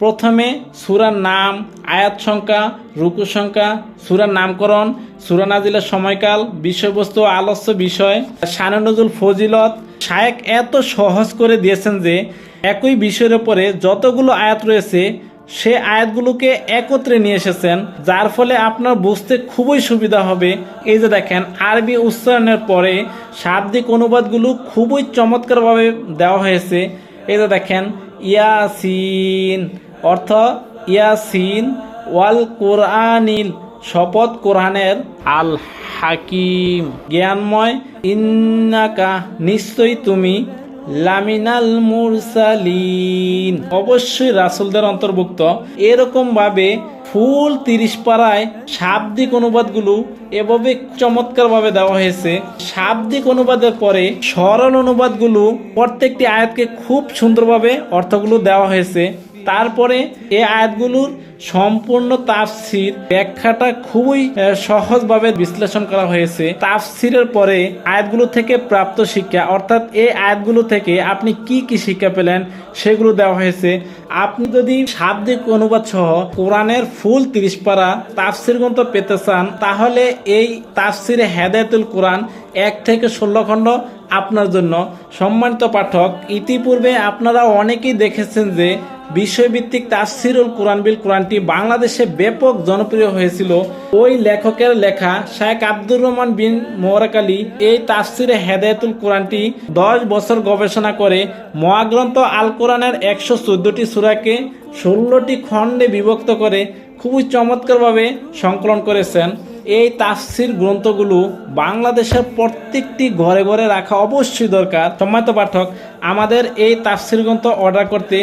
প্রথমে সূরার নাম, আয়াত সংখ্যা, রুকু সংখ্যা, সূরার নামকরণ, সূরা নাজিলের সময়কাল, বিষয়বস্তু, আলোচ্য বিষয়, শানে নজুল, ফজিলত। শায়েখ এত সহজ করে দিয়েছেন যে একই বিষয়ের উপরে যতগুলো আয়াত রয়েছে সে আয়াতগুলোকে একত্রে নিয়ে এসেছেন, যার ফলে আপনার বুঝতে খুবই সুবিধা হবে। এই যে দেখেন, আরবি উচ্চারণের পরে শাব্দিক অনুবাদগুলো খুবই চমৎকারভাবে দেওয়া হয়েছে। এই যে দেখেন, ইয়াসিন অর্থ ইয়াসিন, ওয়াল কোরআনিল শপথ কোরআনের, আল হাকিম জ্ঞানময়, ইন্নাকা নিশ্চয়ই তুমি, লামিনাল মুরসালিন অবশ্যই রাসূলদের অন্তর্ভুক্ত। এরকম ভাবে ফুল 30 পারায় শাব্দিক অনুবাদগুলো এভাবে চমৎকারভাবে দেওয়া হয়েছে। শাব্দিক অনুবাদের পরে সরল অনুবাদগুলো প্রত্যেকটি আয়াতকে খুব সুন্দরভাবে অর্থগুলো দেওয়া হয়েছে। তারপরে এই আয়াতগুলোর সম্পূর্ণ তাফসির ব্যাখ্যাটা খুবই সহজভাবে বিশ্লেষণ করা হয়েছে। তাফসিরের পরে আয়াতগুলো থেকে প্রাপ্ত শিক্ষা, অর্থাৎ এই আয়াতগুলো থেকে আপনি কি কি শিক্ষা পেলেন সেগুলো দেওয়া হয়েছে। আপনি যদি শাব্দিক অনুবাদ সহ কোরআনের ফুল 30 পারা তাফসির গ্রন্থ পেতে চান, তাহলে এই তাফসিরে হেদায়েতুল কোরআন 1 থেকে 16 খণ্ড আপনার জন্য। সম্মানিত পাঠক, ইতিপূর্বে আপনারা অনেকেই দেখেছেন যে বিষয়ভিত্তিক তাফসিরুল কোরআন বিল কোরআনটি বাংলাদেশে ব্যাপক জনপ্রিয় হয়েছিল। ওই লেখকের লেখা শেখ আব্দুর রহমান বিন মোবারক আলী এই তাফসিরে হেদায়েতুল কোরআনটি 10 বছর গবেষণা করে মহাগ্রন্থ আল কোরআনের 114টি সূরাকে 16টি খণ্ডে বিভক্ত করে খুবই চমৎকারভাবে সংকলন করেছেন। এই তাফসির গ্রন্থগুলো বাংলাদেশের প্রত্যেকটি ঘরে ঘরে রাখা অবশ্যই দরকার। সম্মানিত পাঠক, আমাদের এই তাফসির গ্রন্থ অর্ডার করতে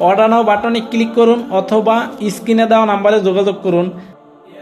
অর্ডার নাও বাটনে ক্লিক করুন অথবা স্ক্রিনে দেওয়া নাম্বারে যোগাযোগ করুন।